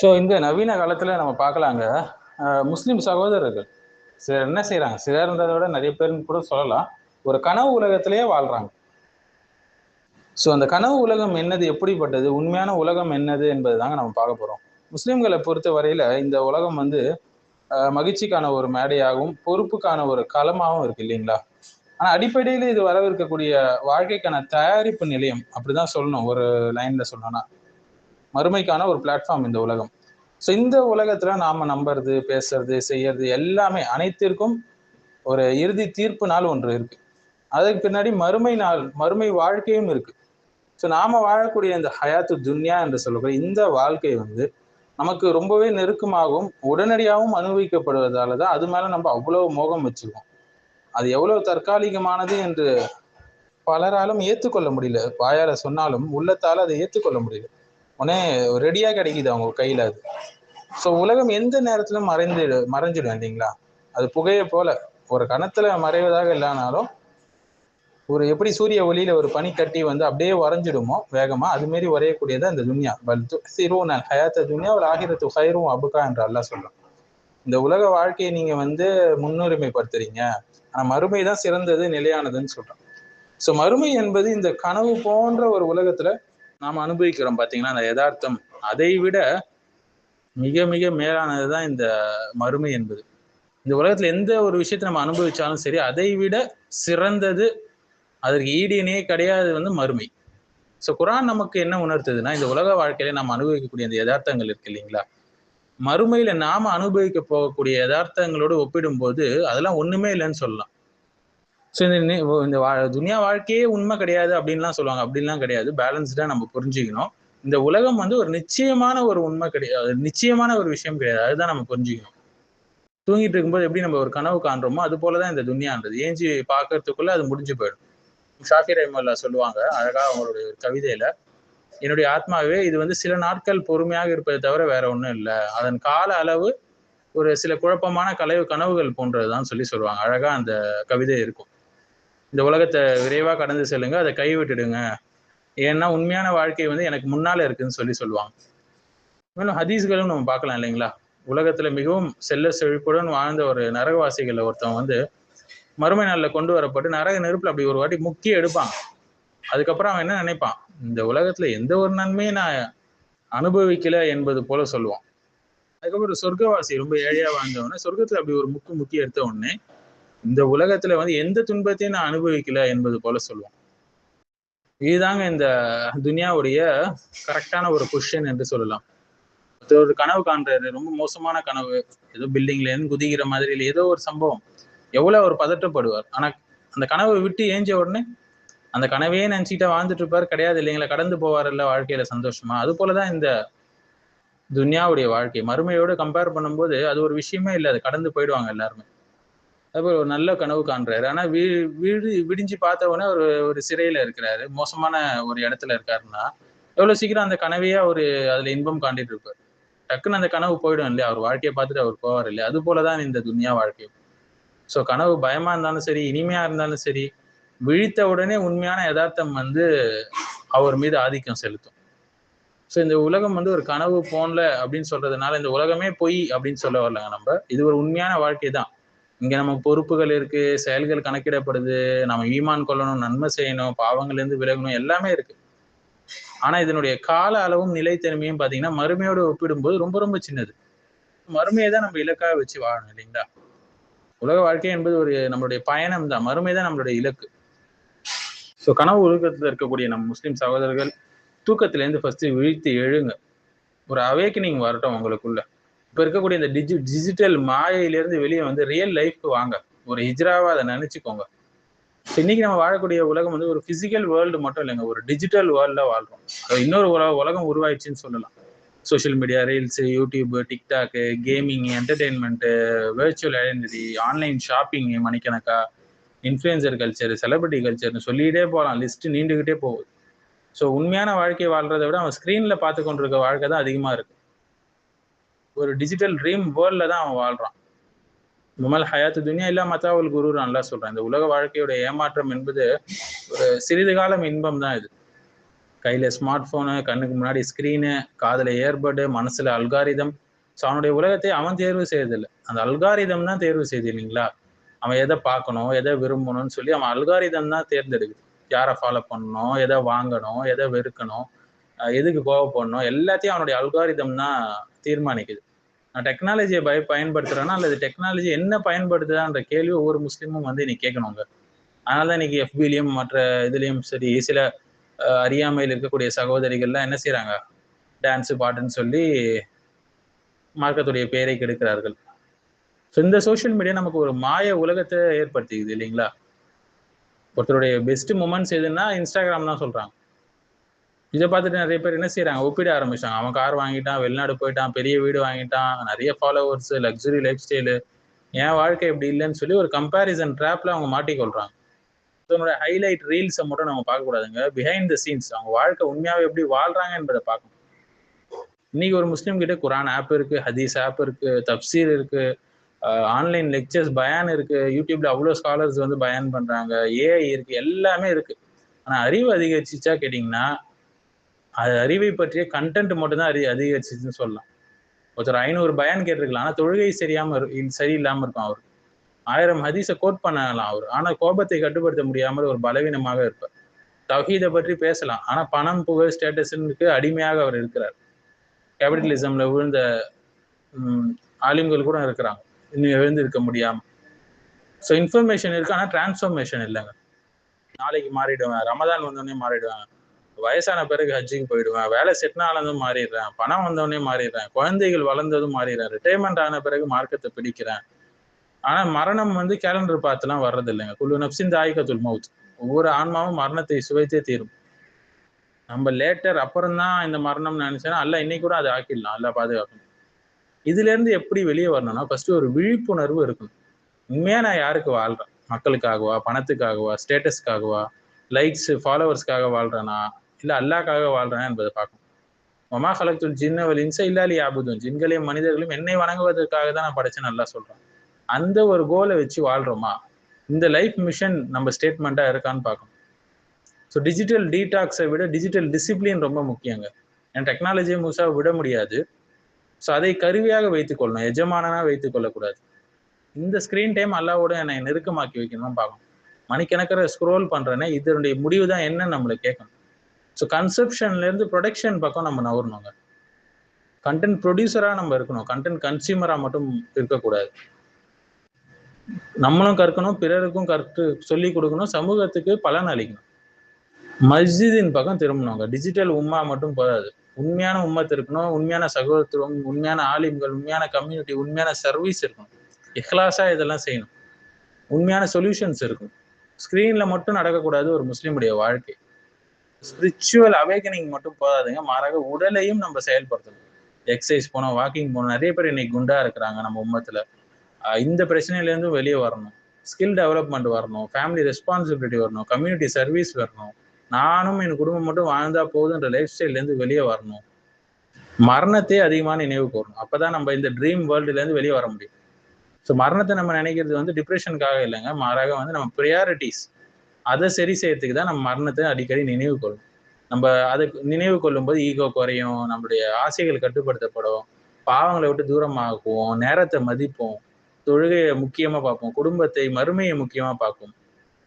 So இந்த நவீன காலத்துல நம்ம பார்க்கலாங்க. முஸ்லிம் சகோதரர்கள் சிலர் என்ன செய்யறாங்க, சிலர்ன்றதை விட நிறைய பேர்னு கூட சொல்லலாம், ஒரு கனவு உலகத்திலேயே வாழ்றாங்க. ஸோ அந்த கனவு உலகம் என்னது, எப்படிப்பட்டது, உண்மையான உலகம் என்னது என்பது தாங்க நம்ம பார்க்க போறோம். முஸ்லிம்களை பொறுத்த வரையில இந்த உலகம் வந்து மகிழ்ச்சிக்கான ஒரு மேடையாகவும் பொறுப்புக்கான ஒரு களமாகவும் இருக்கு இல்லைங்களா. ஆனா அடிப்படையில இது வரவிருக்கக்கூடிய வாழ்க்கைக்கான தயாரிப்பு நிலையம் அப்படிதான் சொல்லணும். ஒரு லைன்ல சொல்லணும்னா மறுமைக்கான ஒரு பிளாட்ஃபார்ம் இந்த உலகம். ஸோ இந்த உலகத்துல நாம நம்புறது, பேசுறது, செய்யறது எல்லாமே அனைத்திற்கும் ஒரு இறுதி தீர்ப்பு நாள் ஒன்று இருக்கு. அதுக்கு பின்னாடி மறுமை நாள், மறுமை வாழ்க்கையும் இருக்கு. ஸோ நாம வாழக்கூடிய இந்த ஹயாத்து துன்யா என்று சொல்லக்கூடிய இந்த வாழ்க்கை வந்து நமக்கு ரொம்பவே நெருக்கமாகவும் உடனடியாகவும் அனுபவிக்கப்படுவதால தான் அது மேல நம்ம அவ்வளவு மோகம் வச்சிருக்கோம். அது எவ்வளவு தற்காலிகமானது என்று பலராலும் ஏற்றுக்கொள்ள முடியல. வாயால சொன்னாலும் உள்ளத்தால அதை ஏற்றுக்கொள்ள முடியல. உடனே ரெடியா கிடைக்குது அவங்க கையில அது. ஸோ உலகம் எந்த நேரத்திலும் மறைஞ்சிடும் இல்லைங்களா. அது புகையை போல ஒரு கணத்துல மறைவதாக இல்லைனாலும் ஒரு எப்படி சூரிய ஒளியில ஒரு பனி கட்டி வந்து அப்படியே வரைஞ்சிடுமோ வேகமா, அது மாரி வரையக்கூடியது அந்த துன்யா. ஹயாத்த துன்யா ஒரு ஆகிரத்து ஹைரும் அபுகா என்று அல்லாஹ் சொல்றான். இந்த உலக வாழ்க்கையை நீங்க வந்து முன்னுரிமைப்படுத்துறீங்க, ஆனா மறுமை தான் சிறந்தது, நிலையானதுன்னு சொல்றான். ஸோ மறுமை என்பது இந்த கனவு போன்ற ஒரு உலகத்துல நாம் அனுபவிக்கிறோம் பாத்தீங்கன்னா, அந்த யதார்த்தம் அதை விட மிக மிக மேலானதுதான் இந்த மறுமை என்பது. இந்த உலகத்துல எந்த ஒரு விஷயத்தை நம்ம அனுபவிச்சாலும் சரி, அதை விட சிறந்தது, அதற்கு ஈடு இணையே கிடையாது வந்து மறுமை. ஸோ குரான் நமக்கு என்ன உணர்த்துதுன்னா, இந்த உலக வாழ்க்கையில நம்ம அனுபவிக்கக்கூடிய அந்த யதார்த்தங்கள் இருக்கு இல்லைங்களா, மறுமையில நாம அனுபவிக்க போகக்கூடிய யதார்த்தங்களோடு ஒப்பிடும்போது அதெல்லாம் ஒண்ணுமே இல்லைன்னு சொல்லலாம். ஸோ இந்த துனியா வாழ்க்கையே உண்மை கிடையாது அப்படின்லாம் சொல்லுவாங்க. அப்படின்லாம் கிடையாது. பேலன்ஸ்டா நம்ம புரிஞ்சுக்கணும். இந்த உலகம் வந்து ஒரு நிச்சயமான ஒரு உண்மை கிடையாது, நிச்சயமான ஒரு விஷயம் கிடையாது. அதுதான் நம்ம புரிஞ்சுக்கணும். தூங்கிட்டு இருக்கும்போது எப்படி நம்ம ஒரு கனவு காண்றோமோ அது போலதான் இந்த துன்யான்றது. ஏஞ்சி பார்க்கறதுக்குள்ள அது முடிஞ்சு போயிடும். ஷாஃபி ரஹ்மத்துல்லாஹ் சொல்லுவாங்க அழகா அவங்களுடைய கவிதையில, என்னுடைய ஆத்மாவே இது வந்து சில நாட்கள் பொறுமையாக இருப்பதை தவிர வேற ஒண்ணும் இல்லை. அதன் கால அளவு ஒரு சில குழப்பமான கனவுகள் போன்றதுதான் சொல்லுவாங்க. அழகா அந்த கவிதை இருக்கும். இந்த உலகத்தை விரைவா கடந்து செல்லுங்க, அதை கைவிட்டுடுங்க, ஏன்னா உண்மையான வாழ்க்கை வந்து எனக்கு முன்னால இருக்குன்னு சொல்லுவாங்க. மேலும் ஹதீஸ்களும் நம்ம பார்க்கலாம் இல்லைங்களா. உலகத்துல மிகவும் செல்ல செழிப்புடன் வாழ்ந்த ஒரு நரகவாசிகள் ஒருத்தவங்க வந்து மறுமை நாள்ல கொண்டு வரப்பட்டு நரக நெருப்புல அப்படி ஒரு வாட்டி முக்கிய எடுப்பாங்க. அதுக்கப்புறம் அவன் என்ன நினைப்பான், இந்த உலகத்துல எந்த ஒரு நன்மையும் நான் அனுபவிக்கல என்பது போல சொல்லுவான். அதுக்கப்புறம் ஒரு சொர்க்கவாசி ரொம்ப ஏழையா வாழ்ந்தவன சொர்க்கத்துல அப்படி ஒரு முக்கி எடுத்த உடனே இந்த உலகத்துல வந்து எந்த துன்பத்தையும் நான் அனுபவிக்கல என்பது போல சொல்லுவான். இதுதாங்க இந்த துனியாவுடைய கரெக்டான ஒரு பொசிஷன் என்று சொல்லலாம். ஒரு கனவு காண்றாரு, ரொம்ப மோசமான கனவு, ஏதோ பில்டிங்ல இருந்து குதிக்கிற மாதிரி இல்லை, ஏதோ ஒரு சம்பவம், எவ்வளவு ஒரு பதட்டப்படுவார். ஆனா அந்த கனவை விட்டு ஏஞ்ச உடனே அந்த கனவையே நினைச்சுக்கிட்டா வாழ்ந்துட்டு இருப்பாரு கிடையாது இல்லைங்களா. கடந்து போவார்ல வாழ்க்கையில சந்தோஷமா. அது போலதான் இந்த துன்யாவுடைய வாழ்க்கை. மறுமையோடு கம்பேர் பண்ணும்போது அது ஒரு விஷயமே இல்லை, அது கடந்து போயிடுவாங்க எல்லாருமே. அதுபோல் ஒரு நல்ல கனவு காண்றாரு, ஆனா விடிஞ்சு பார்த்த உடனே ஒரு சிறையில இருக்கிறாரு, மோசமான ஒரு இடத்துல இருக்காருன்னா எவ்வளவு சீக்கிரம் அந்த கனவையே அவரு அதுல இன்பம் காண்டிட்டு இருப்பாரு. டக்குன்னு அந்த கனவு போயிடும் இல்லையா, அவர் வாழ்க்கையை பார்த்துட்டு அவர் போவார் இல்லையா. அது போலதான் இந்த துன்யா வாழ்க்கை. ஸோ கனவு பயமா இருந்தாலும் சரி, இனிமையா இருந்தாலும் சரி, விழித்த உடனே உண்மையான யதார்த்தம் வந்து அவர் மீது ஆதிக்கம் செலுத்தும். ஸோ இந்த உலகம் வந்து ஒரு கனவு போன்ல அப்படின்னு சொல்றதுனால இந்த உலகமே பொய் அப்படின்னு சொல்ல வரலங்க. நம்ம இது ஒரு உண்மையான வாழ்க்கை தான். இங்க நமக்கு பொறுப்புகள் இருக்கு, செயல்கள் கணக்கிடப்படுது, நம்ம ஈமான் கொள்ளணும், நன்மை செய்யணும், பாவங்கள்ல இருந்து விலகணும், எல்லாமே இருக்கு. ஆனா இதனுடைய கால அளவும் நிலைத்தன்மையும் பாத்தீங்கன்னா மறுமையோடு ஒப்பிடும்போது ரொம்ப ரொம்ப சின்னது. மறுமையை தான் நம்ம இலக்காக வச்சு வாழணும் இல்லைங்களா. உலக வாழ்க்கை என்பது ஒரு நம்மளுடைய பயணம் தான், மறுமை தான் நம்மளுடைய இலக்கு. ஸோ கனவு உலகத்துல இருக்கக்கூடிய நம்ம முஸ்லிம் சகோதரர்கள் தூக்கத்திலேருந்து ஃபர்ஸ்ட் விழித்து எழுங்க. ஒரு அவேக்கனிங் வரட்டும் உங்களுக்குள்ள. இப்ப இருக்கக்கூடிய இந்த டிஜிட்டல் மாயையிலிருந்து வெளியே வந்து ரியல் லைஃப்க்கு வாங்க. ஒரு ஹிஜ்ராவா அதை நினைச்சுக்கோங்க. இன்னைக்கு நம்ம வாழக்கூடிய உலகம் வந்து ஒரு பிசிக்கல் வேர்ல்டு மட்டும் இல்லைங்க, ஒரு டிஜிட்டல் வேர்ல்ட்ல வாழ்றோம். இன்னொரு உலகம் உருவாயிடுச்சுன்னு சொல்லலாம். Social media, reels, YouTube, TikTok, gaming, entertainment, virtual identity, online shopping, மணிக்கணக்கா இன்ஃபுளுசர் கல்ச்சர், செலிபிரிட்டி கல்ச்சர்னு சொல்லிட்டே போகலாம், லிஸ்ட் நீண்டுகிட்டே போகுது. ஸோ உண்மையான வாழ்க்கையை வாழ்றதை விட அவன் ஸ்கிரீன்ல பார்த்து கொண்டிருக்க வாழ்க்கை தான் அதிகமா இருக்கு. ஒரு டிஜிட்டல் ட்ரீம் வேர்ல்ட்ல தான் அவன் வாழ்றான். முமல் ஹயாத்து துனியா இல்லா மத்தாவுல் குரூர் நல்லா சொல்றான். இந்த உலக வாழ்க்கையோட ஏமாற்றம் என்பது ஒரு சிறிது காலம் இன்பம் தான் இது. கையில ஸ்மார்ட் போனு, கண்ணுக்கு முன்னாடி ஸ்கிரீனு, காதுல ஏர்படு, மனசுல அல்காரிதம். ஸோ அவனுடைய உலகத்தை அவன் தேர்வு செய்யறதில்லை, அந்த அல்காரிதம் தான் தேர்வு செய்யுது இல்லைங்களா? அவன் எதை பார்க்கணும், எதை விரும்பணும்னு சொல்லி அவன் அல்காரிதம் தான் தேர்ந்தெடுக்குது. யாரை ஃபாலோ பண்ணணும், எதை வாங்கணும், எதை வெறுக்கணும், எதுக்கு கோவப்படணும், எல்லாத்தையும் அவனுடைய அல்காரிதம் தான் தீர்மானிக்குது. நான் டெக்னாலஜியை பயன்படுத்துறேன்னா அல்லது டெக்னாலஜி என்ன பயன்படுத்துதான்ற கேள்வி ஒவ்வொரு முஸ்லீமும் வந்து இன்னைக்கு கேட்கணுங்க. அதனாலதான் இன்னைக்கு எஃபிலையும் மற்ற இதுலயும் சரி சில அறியாமையில் இருக்கக்கூடிய சகோதரிகள்லாம் என்ன செய்யறாங்க, டான்ஸு பாட்டுன்னு சொல்லி மார்க்கத்துடைய பெயரை கெடுக்கிறார்கள். இந்த சோசியல் மீடியா நமக்கு ஒரு மாய உலகத்தை ஏற்படுத்திக்குது இல்லைங்களா? ஒருத்தருடைய பெஸ்ட் மூமெண்ட்ஸ் எதுன்னா இன்ஸ்டாகிராம் தான் சொல்றாங்க. இதை பார்த்துட்டு நிறைய பேர் என்ன செய்யறாங்க, ஒப்பிட ஆரம்பிச்சாங்க. அவன் கார் வாங்கிட்டான், வெளிநாடு போயிட்டான், பெரிய வீடு வாங்கிட்டான், நிறைய ஃபாலோவர்ஸ், லக்ஸுரி லைஃப் ஸ்டைலு, என் வாழ்க்கை எப்படி இல்லைன்னு சொல்லி ஒரு கம்பேரிசன் ட்ராப்ல அவங்க மாட்டிக்கொள்றாங்க. அதனோட ஹைலைட் ரீல்ஸை மட்டும் நம்ம பார்க்கக்கூடாதுங்க, பிஹைண்ட் த சீன்ஸ் அவங்க வாழ்க்கை உண்மையாவே எப்படி வாழ்றாங்க என்பதை பார்க்கணும். இன்னைக்கு ஒரு முஸ்லீம் கிட்ட குரான் ஆப் இருக்கு, ஹதீஸ் ஆப் இருக்கு, தப்சீர் இருக்கு, ஆன்லைன் லெக்சர்ஸ் பயான் இருக்கு, யூடியூப்ல அவ்வளோ ஸ்காலர்ஸ் வந்து பயான் பண்றாங்க, ஏஐ இருக்கு, எல்லாமே இருக்கு. ஆனா அறிவு அதிகரிச்சிச்சா கேட்டீங்கன்னா அது அறிவை பற்றிய கண்டென்ட் மட்டும் தான் அதிகரிச்சிச்சுன்னு சொல்லலாம். ஒருத்தர் 500 பயான் கேட்டிருக்கலாம், ஆனா தொழுகை சரியில்லாம இருக்கும். அவர் 1000 ஹதீஸை கோட் பண்ணலாம் அவர், ஆனா கோபத்தை கட்டுப்படுத்த முடியாமல் ஒரு பலவீனமாக இருப்பார். தௌஹீதை பற்றி பேசலாம், ஆனா பணம் புகழ் ஸ்டேட்டஸுக்கு அடிமையாக அவர் இருக்கிறார். கேபிட்டலிசம்ல விழுந்த ஆலிம்கள் கூட இருக்கிறாங்க, இன்னும் எழுந்து இருக்க முடியாம. ஸோ இன்ஃபர்மேஷன் இருக்கு, ஆனா டிரான்ஸ்ஃபர்மேஷன் இல்லைங்க. நாளைக்கு மாறிடுவேன், ரமதான் வந்தோடனே மாறிடுவேன், வயசான பிறகு ஹஜ்ஜுக்கு போயிடுவேன், வேலை செட்னா ஆனதும் மாறிடுறேன், பணம் வந்தோடனே மாறிடுறேன், குழந்தைகள் வளர்ந்ததும் மாறிடுறேன், ரிட்டைர்மெண்ட் ஆன பிறகு மார்க்கத்தை பிடிக்கிறேன். ஆனா மரணம் வந்து கேலண்டர் பார்த்துலாம் வர்றது இல்லைங்க. குல்லு நப்சின் தாயிகத்துல் மவுத், ஒவ்வொரு ஆன்மாவும் மரணத்தை சுவைத்தே தீரும். நம்ம லேட்டர் அப்புறம் தான் இந்த மரணம் நினைச்சேன்னா அல்ல இன்னைக்கு கூட அதை ஆக்கிடலாம், அல்ல பாதுகாக்கணும். இதுல இருந்து எப்படி வெளியே வரணும்னா ஃபர்ஸ்ட் ஒரு விழிப்புணர்வு இருக்கணும். உண்மையா நான் யாருக்கு வாழ்றேன், மக்களுக்காகவா, பணத்துக்காகவா, ஸ்டேட்டஸ்க்காகவா, லைக்ஸ் ஃபாலோவர்ஸ்க்காக வாழ்றேனா இல்ல அல்லாஹ்க்காக வாழ்றேன் என்பதை பார்க்கணும். வமா ஹலக்துல் ஜின்ன வல் இன்ஸ இல்லா லியஅபுதூன், ஜின்களையும் மனிதர்களையும் என்னை வணங்குவதற்காக தான் நான் படைச்சேன்னு அல்லாஹ் சொல்றான். அந்த ஒரு கோலை வச்சு வாழ்றோமா, இந்த லைஃப் மிஷன் நம்ம ஸ்டேட்மெண்டா இருக்கான்னு பார்க்கணும். ஸோ டிஜிட்டல் டீடாக்ஸை விட டிஜிட்டல் டிசிப்ளின் ரொம்ப முக்கியங்க. ஏன்னா டெக்னாலஜியை முழுசா விட முடியாது. ஸோ அதை கருவியாக வைத்துக் கொள்ளணும், எஜமானனா வைத்துக் கொள்ளக்கூடாது. இந்த ஸ்கிரீன் டைம் அல்லாவோட என்னை நெருக்கமாக்கி வைக்கணும்னு பார்க்கணும். மணிக்கணக்கிற ஸ்க்ரோல் பண்றேன்னா இதனுடைய முடிவு தான் என்னன்னு நம்மளை கேட்கணும். ஸோ கன்செப்ஷன்ல இருந்து ப்ரொடக்ஷன் பக்கம் நம்ம நவரணுங்க. கண்டென்ட் ப்ரொடியூசரா நம்ம இருக்கணும், கண்டென்ட் கன்சியூமரா மட்டும் இருக்கக்கூடாது. நம்மளும் கற்கணும், பிறருக்கும் கற்று சொல்லி கொடுக்கணும், சமூகத்துக்கு பலன் அளிக்கணும். மஸ்ஜிதின் பக்கம் திரும்பணுங்க. டிஜிட்டல் உம்மா மட்டும் போதாது, உண்மையான உம்மத் இருக்கணும், உண்மையான சகோதரத்துவம், உண்மையான ஆலிம்கள், உண்மையான கம்யூனிட்டி, உண்மையான சர்வீஸ் இருக்கணும். இஹ்லாஸா இதெல்லாம் செய்யணும், உண்மையான சொல்யூஷன்ஸ் இருக்கும். ஸ்கிரீன்ல மட்டும் நடக்கக்கூடாது ஒரு முஸ்லீமுடைய வாழ்க்கை. ஸ்பிரிச்சுவல் அவேக்கனிங் மட்டும் போதாதுங்க, மாறாக உடலையும் நம்ம செயல்படுத்தணும். எக்ஸசைஸ் போனோம், வாக்கிங் போனோம். நிறைய பேர் இன்னைக்கு குண்டா இருக்கிறாங்க நம்ம உம்மத்துல. இந்த பிரச்சனையில இருந்து வெளியே வரணும், ஸ்கில் டெவலப்மெண்ட் வரணும், ஃபேமிலி ரெஸ்பான்சிபிலிட்டி வரணும், கம்யூனிட்டி சர்வீஸ் வரணும், நானும் என் குடும்பம் மட்டும் வாழ்ந்தா போதுன்ற லைஃப் ஸ்டைல்ல இருந்து வெளியே வரணும், மரணத்தையே அதிகமான நினைவு கூறணும். அப்பதான் நம்ம இந்த ட்ரீம் வேர்ல்டுல இருந்து வெளியே வர முடியும். ஸோ மரணத்தை நம்ம நினைக்கிறது வந்து டிப்ரெஷனுக்காக இல்லைங்க, மாறாக வந்து நம்ம ப்ரியாரிட்டிஸ் அதை சரி செய்யறதுக்கு தான் நம்ம மரணத்தை அடிக்கடி நினைவு கொள்ளும். நம்ம அதை நினைவு கொள்ளும் போது ஈகோ குறையும், நம்மளுடைய ஆசைகள் கட்டுப்படுத்தப்படும், பாவங்களை விட்டு தூரமாக்குவோம், நேரத்தை மதிப்போம், தொழுகையை முக்கியமா பார்ப்போம், குடும்பத்தை மறுமையை முக்கியமா பார்ப்போம்.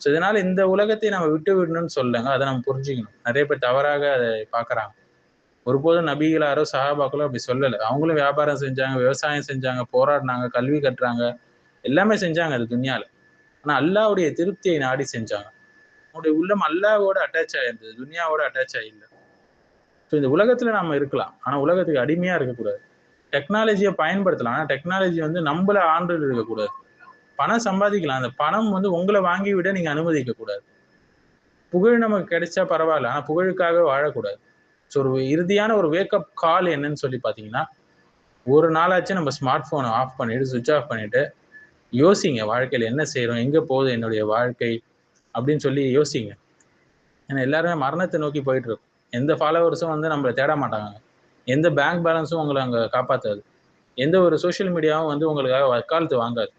ஸோ இதனால இந்த உலகத்தை நம்ம விட்டு விடணும்னு சொல்லுங்க, அதை நம்ம புரிஞ்சுக்கணும். நிறைய பேர் தவறாக அதை பார்க்கறாங்க. ஒருபோதும் நபிகளாரோ சஹாபாக்களோ அப்படி சொல்லலை. அவங்களும் வியாபாரம் செஞ்சாங்க, விவசாயம் செஞ்சாங்க, போராடினாங்க, கல்வி கட்டுறாங்க, எல்லாமே செஞ்சாங்க அது துன்யால. ஆனா அல்லாவுடைய திருப்தியை நாடி செஞ்சாங்க. அவனுடைய உள்ளம் அல்லாவோட அட்டாச் ஆயிருந்தது, துன்யாவோட அட்டாச் ஆகில்லை. ஸோ இந்த உலகத்துல நம்ம இருக்கலாம், ஆனா உலகத்துக்கு அடிமையா இருக்கக்கூடாது. டெக்னாலஜியை பயன்படுத்தலாம், ஆனா டெக்னாலஜி வந்து நம்மள ஆண்டு இருக்கக்கூடாது. பணம் சம்பாதிக்கலாம், அந்த பணம் வந்து உங்களை வாங்கி விட நீங்க அனுமதிக்க கூடாது. புகழ் நமக்கு கிடைச்சா பரவாயில்ல, ஆனா புகழுக்காக வாழக்கூடாது. ஸோ ஒரு இறுதியான ஒரு வேக்கப் கால் என்னன்னு சொல்லி பார்த்தீங்கன்னா, ஒரு நாளாச்சும் நம்ம ஸ்மார்ட் போனை ஆஃப் பண்ணிட்டு சுவிட்ச் ஆஃப் பண்ணிட்டு யோசிங்க, வாழ்க்கையில என்ன செய்யறோம், எங்க போகுது என்னுடைய வாழ்க்கை அப்படின்னு சொல்லி யோசிங்க. ஏன்னா எல்லாருமே மரணத்தை நோக்கி போயிட்டு இருக்கும். எந்த ஃபாலோவர்ஸும் வந்து நம்மளை தேட மாட்டாங்க, எந்த பேங்க் பேலன்ஸும் உங்களை அங்க காப்பாத்தாது, எந்த ஒரு சோசியல் மீடியாவும் வந்து உங்களுக்காக வக்காலத்து வாங்காது.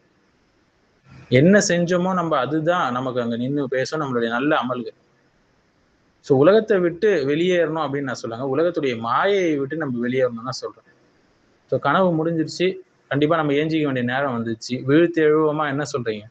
என்ன செஞ்சோமோ நம்ம அதுதான் நமக்கு அங்க நின்று பேசும், நம்மளுடைய நல்ல அமல்கள். ஸோ உலகத்தை விட்டு வெளியேறணும் அப்படின்னு நான் சொல்லுங்க, உலகத்துடைய மாயையை விட்டு நம்ம வெளியேறணும் தான் சொல்றேன். ஸோ கனவு முடிஞ்சிருச்சு, கண்டிப்பா நம்ம ஏஞ்சிக்க வேண்டிய நேரம் வந்துச்சு. விழுத்து எழுவோமா, என்ன சொல்றீங்க?